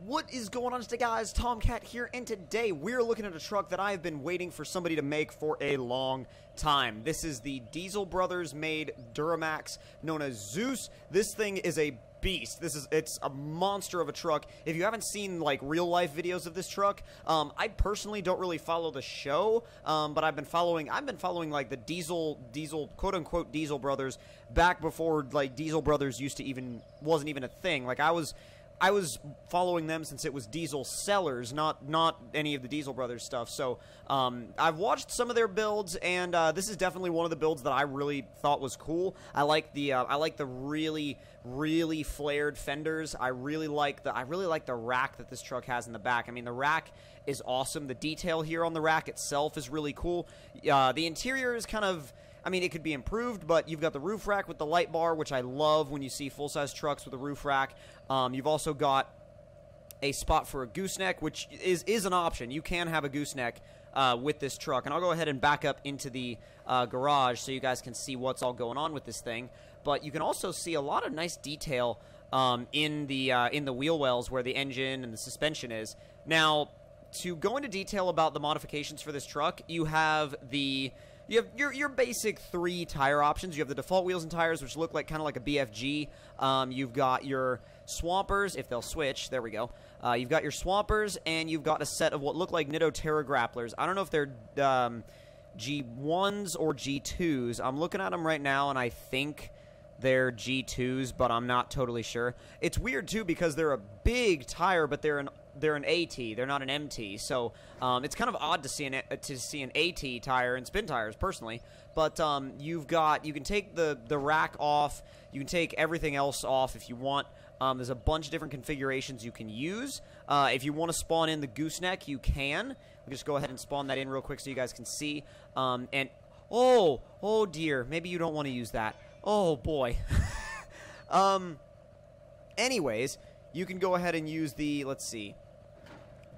What is going on today, guys? Tomcat here, and today we're looking at a truck that I've been waiting for somebody to make for a long time. This is the Diesel Brothers made Duramax known as ZEUS. This thing is a beast. It's a monster of a truck. If you haven't seen like real life videos of this truck, I personally don't really follow the show, but I've been following like the diesel quote unquote Diesel Brothers back before like Diesel Brothers wasn't even a thing. Like I was following them since it was Diesel Sellers, not any of the Diesel Brothers stuff. So I've watched some of their builds, and this is definitely one of the builds that I really thought was cool. I like the really flared fenders. I really like the rack that this truck has in the back. I mean, the rack is awesome. The detail here on the rack itself is really cool. The interior is kind of, I mean, it could be improved, but you've got the roof rack with the light bar, which I love when you see full-size trucks with a roof rack. You've also got a spot for a gooseneck, which is an option. You can have a gooseneck with this truck. And I'll go ahead and back up into the garage so you guys can see what's all going on with this thing. But you can also see a lot of nice detail in the wheel wells where the engine and the suspension is. Now, to go into detail about the modifications for this truck, you have your basic 3 tire options. You have the default wheels and tires, which look like kind of like a BFG. You've got your swampers, if they'll switch. There we go. You've got your swampers, and you've got a set of what look like Nitto Terra grapplers. I don't know if they're G1s or G2s. I'm looking at them right now, and I think they're G2s, but I'm not totally sure. It's weird too because they're a big tire, but they're an AT. They're not an MT. So it's kind of odd to see an AT tire and spin tires personally. But you can take the rack off. You can take everything else off if you want. There's a bunch of different configurations you can use. If you want to spawn in the gooseneck, you can. We'll just go ahead and spawn that in real quick so you guys can see. And oh dear, maybe you don't want to use that. Oh boy. Anyways, you can go ahead and use the, let's see.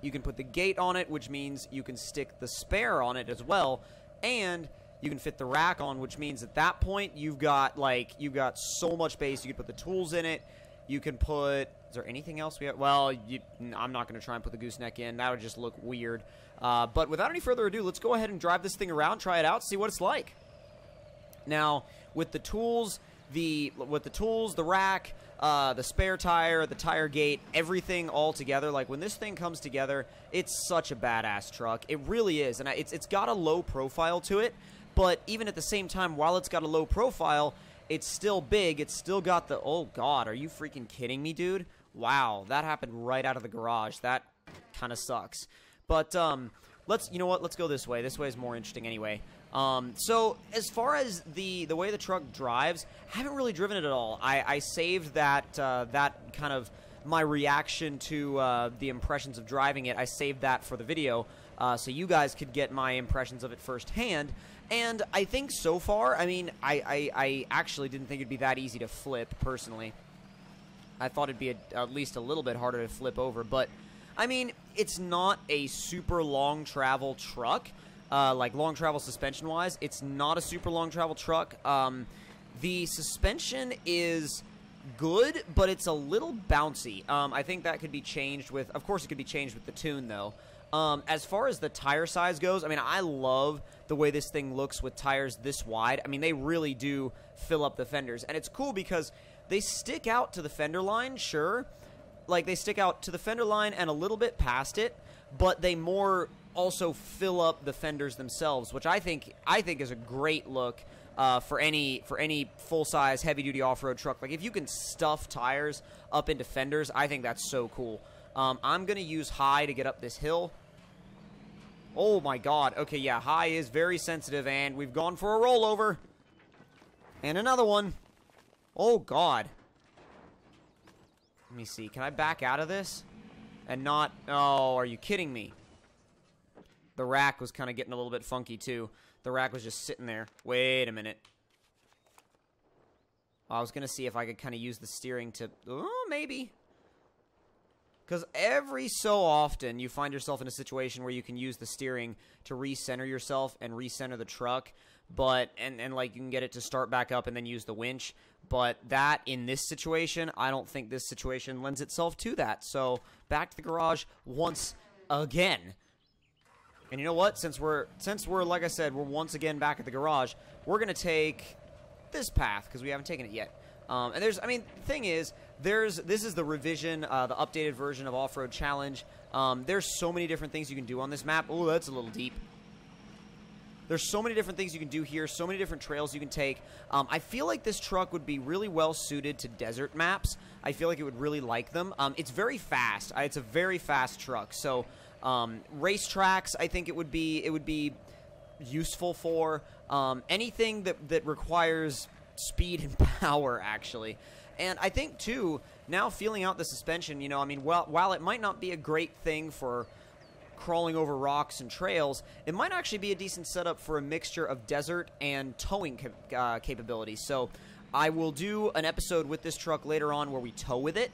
You can put the gate on it, which means you can stick the spare on it as well, and you can fit the rack on, which means at that point you've got so much space. You can put the tools in it. You can put, is there anything else we have? Well, I'm not going to try and put the gooseneck in. That would just look weird. But without any further ado, let's go ahead and drive this thing around, try it out, see what it's like. Now, with the tools, the rack, the spare tire, the tire gate, everything all together, like when this thing comes together, it's such a badass truck. It really is, and it's got a low profile to it, but even at the same time, while it's got a low profile, it's still big. It's still got the, oh god, are you freaking kidding me, dude? Wow, that happened right out of the garage. That kind of sucks. But you know what? Let's go this way. This way is more interesting anyway. So as far as the way the truck drives, I haven't really driven it at all. I saved that kind of my reaction to the impressions of driving it. I saved that for the video so you guys could get my impressions of it firsthand. And I think so far, I mean, I actually didn't think it'd be that easy to flip personally. I thought it'd be at least a little bit harder to flip over, but I mean, it's not a super long travel truck. Like long travel suspension wise, it's not a super long travel truck. The suspension is good, but it's a little bouncy. I think that could be changed with, of course it could be changed with the tune though. As far as the tire size goes, I mean, I love the way this thing looks with tires this wide. I mean, they really do fill up the fenders, and it's cool because they stick out to the fender line, sure. Like, they stick out to the fender line and a little bit past it, but they more also fill up the fenders themselves, which I think is a great look for any full-size heavy-duty off-road truck. Like, if you can stuff tires up into fenders, I think that's so cool. I'm going to use high to get up this hill. Oh my god. Okay, yeah, high is very sensitive, and we've gone for a rollover. And another one. Oh god. Let me see. Can I back out of this? And not... Oh, are you kidding me? The rack was kind of getting a little bit funky, too. The rack was just sitting there. Wait a minute. I was going to see if I could kind of use the steering to... Oh, maybe. Because every so often, you find yourself in a situation where you can use the steering to recenter yourself and recenter the truck. but and like you can get it to start back up and then use the winch. But that, in this situation, I don't think this situation lends itself to that. So, back to the garage once again. And you know what? Since we're like I said, we're once again back at the garage, we're going to take this path, because we haven't taken it yet. And there's, I mean, the thing is, this is the revision, the updated version of Off-Road Challenge. There's so many different things you can do on this map. Oh, that's a little deep. There's so many different things you can do here, so many different trails you can take. I feel like this truck would be really well suited to desert maps. I feel like it would really like them. It's very fast. It's a very fast truck. So, race tracks, I think it would be useful for. Anything that requires speed and power, actually. And I think, too, now feeling out the suspension, you know, I mean, while it might not be a great thing for crawling over rocks and trails, it might actually be a decent setup for a mixture of desert and towing capabilities. So I will do an episode with this truck later on where we tow with it,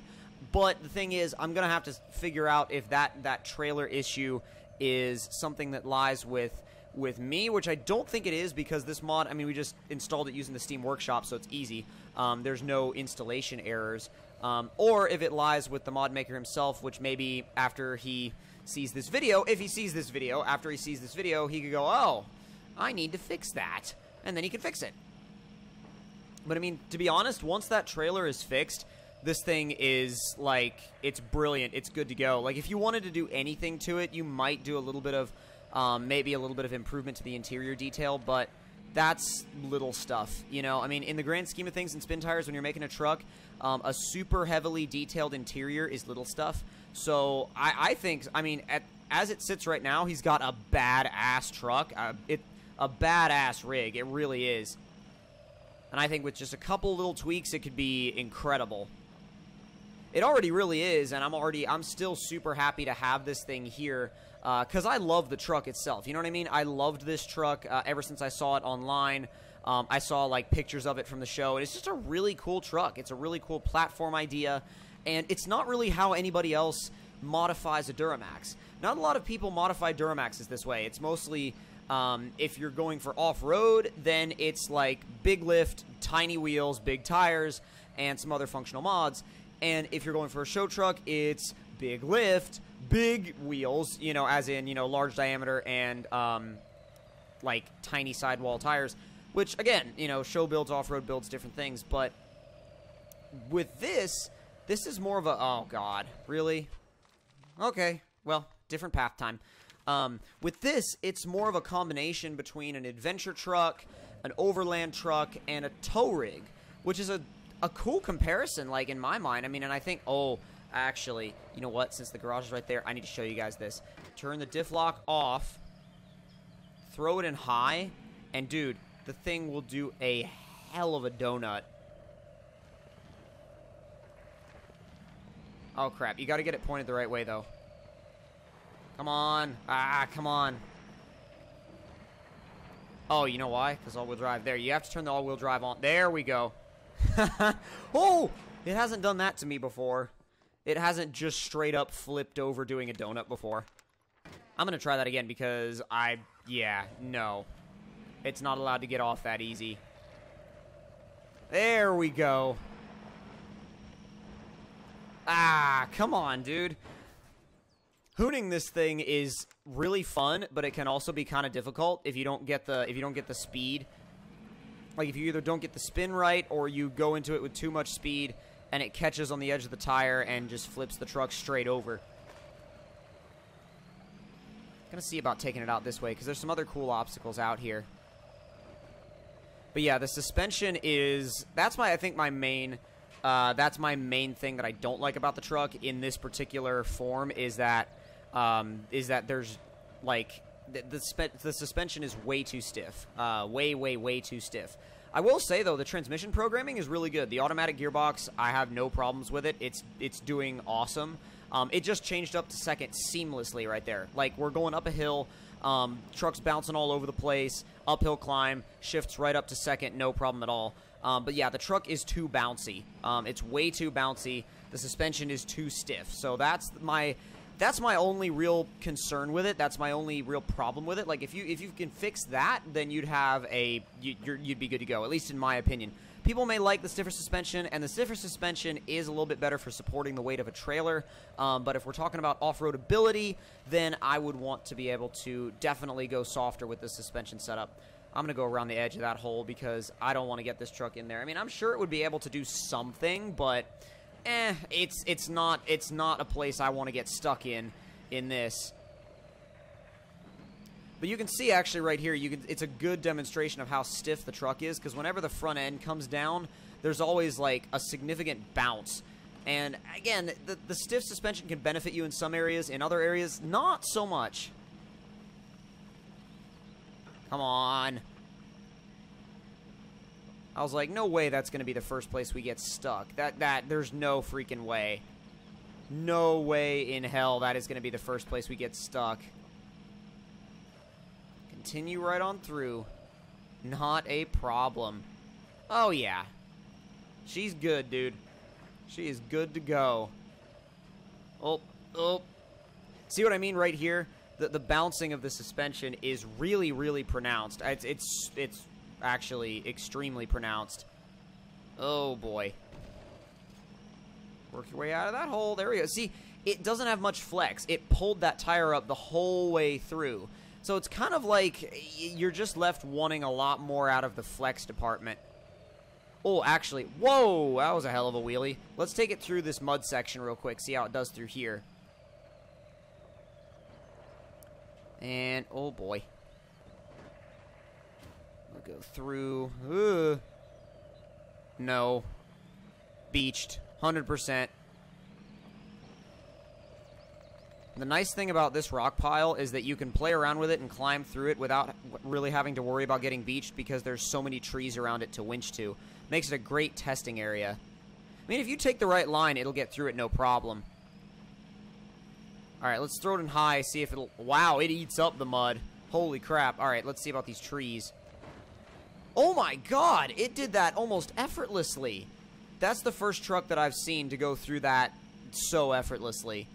but the thing is, I'm going to have to figure out if that trailer issue is something that lies with me, which I don't think it is, because this mod, I mean, we just installed it using the Steam Workshop, so it's easy. There's no installation errors. Or if it lies with the mod maker himself, which maybe after he sees this video, if he sees this video, after he sees this video, he could go, oh, I need to fix that, and then he can fix it. But I mean, to be honest, once that trailer is fixed, this thing is, like, it's brilliant, it's good to go. Like, if you wanted to do anything to it, you might do a little bit of, maybe a little bit of improvement to the interior detail, but that's little stuff, you know? I mean, in the grand scheme of things in spin tires, when you're making a truck, a super heavily detailed interior is little stuff. So I think, I mean, as it sits right now, he's got a badass truck, a badass rig. It really is. And I think with just a couple little tweaks, it could be incredible. It already really is, and I'm still super happy to have this thing here, because I love the truck itself. You know what I mean? I loved this truck ever since I saw it online. I saw, like, pictures of it from the show, and it's just a really cool truck. It's a really cool platform idea, and it's not really how anybody else modifies a Duramax. Not a lot of people modify Duramaxes this way. It's mostly, if you're going for off-road, then it's like big lift, tiny wheels, big tires, and some other functional mods. And if you're going for a show truck, it's big lift, big wheels, you know, as in, you know, large diameter and, like, tiny sidewall tires. Which, again, you know, show builds, off-road builds, different things. But with this is more of a... Oh, God. Really? Okay. Well, different path time. With this, it's more of a combination between an adventure truck, an overland truck, and a tow rig. Which is a cool comparison, like, in my mind. I mean, and I think... Oh, actually, you know what? Since the garage is right there, I need to show you guys this. Turn the diff lock off. Throw it in high. And, dude... The thing will do a hell of a donut. Oh, crap. You got to get it pointed the right way, though. Come on. Ah, come on. Oh, you know why? Because all-wheel drive. There, you have to turn the all-wheel drive on. There we go. Oh! It hasn't done that to me before. It hasn't just straight up flipped over doing a donut before. I'm going to try that again because yeah, no. It's not allowed to get off that easy. There we go. Ah, come on, dude. Hooning this thing is really fun, but it can also be kind of difficult if you don't get the speed. Like, if you either don't get the spin right or you go into it with too much speed and it catches on the edge of the tire and just flips the truck straight over. Gonna see about taking it out this way because there's some other cool obstacles out here. But yeah, the suspension is... That's my main thing that I don't like about the truck in this particular form is that there's, like, the suspension is way too stiff. Way too stiff. I will say, though, the transmission programming is really good. The automatic gearbox, I have no problems with it. It's doing awesome. It just changed up to second seamlessly right there. Like, we're going up a hill... truck's bouncing all over the place, uphill climb, shifts right up to second, no problem at all. But yeah, the truck is too bouncy. It's way too bouncy. The suspension is too stiff. So that's That's my only real concern with it. That's my only real problem with it. Like, if you can fix that, then you'd have you'd be good to go, at least in my opinion. People may like the stiffer suspension, and the stiffer suspension is a little bit better for supporting the weight of a trailer. But if we're talking about off-road ability, then I would want to be able to definitely go softer with the suspension setup. I'm going to go around the edge of that hole because I don't want to get this truck in there. I mean, I'm sure it would be able to do something, but it's not a place I want to get stuck in this. But you can see actually right here, it's a good demonstration of how stiff the truck is, because whenever the front end comes down, there's always like a significant bounce. And again, the stiff suspension can benefit you in some areas, in other areas, not so much. Come on. I was like, no way that's going to be the first place we get stuck. There's no freaking way. No way in hell that is going to be the first place we get stuck. Continue right on through. Not a problem. Oh, yeah. She's good, dude. She is good to go. Oh. See what I mean right here? The bouncing of the suspension is really, really pronounced. It's actually extremely pronounced. Oh, boy. Work your way out of that hole. There we go. See, it doesn't have much flex. It pulled that tire up the whole way through. So it's kind of like you're just left wanting a lot more out of the flex department. Oh, actually, whoa, that was a hell of a wheelie. Let's take it through this mud section real quick, see how it does through here. And, oh boy. We'll go through. Ugh. No. Beached. 100%. The nice thing about this rock pile is that you can play around with it and climb through it without really having to worry about getting beached because there's so many trees around it to winch to. Makes it a great testing area. I mean, if you take the right line, it'll get through it no problem. Alright, let's throw it in high, see if it'll... Wow, it eats up the mud. Holy crap. Alright, let's see about these trees. Oh my god, it did that almost effortlessly. That's the first truck that I've seen to go through that so effortlessly.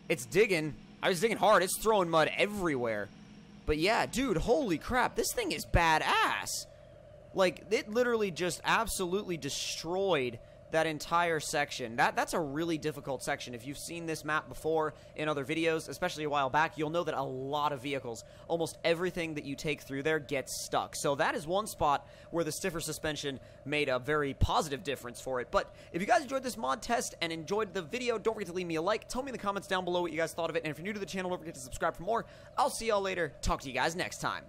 It's digging. I was digging hard. It's throwing mud everywhere. But yeah, dude, holy crap. This thing is badass. Like, it literally just absolutely destroyed that entire section. That's a really difficult section. If you've seen this map before in other videos, especially a while back, you'll know that a lot of vehicles, almost everything that you take through there gets stuck. So that is one spot where the stiffer suspension made a very positive difference for it. But if you guys enjoyed this mod test and enjoyed the video, don't forget to leave me a like. Tell me in the comments down below what you guys thought of it. And if you're new to the channel, don't forget to subscribe for more. I'll see y'all later. Talk to you guys next time.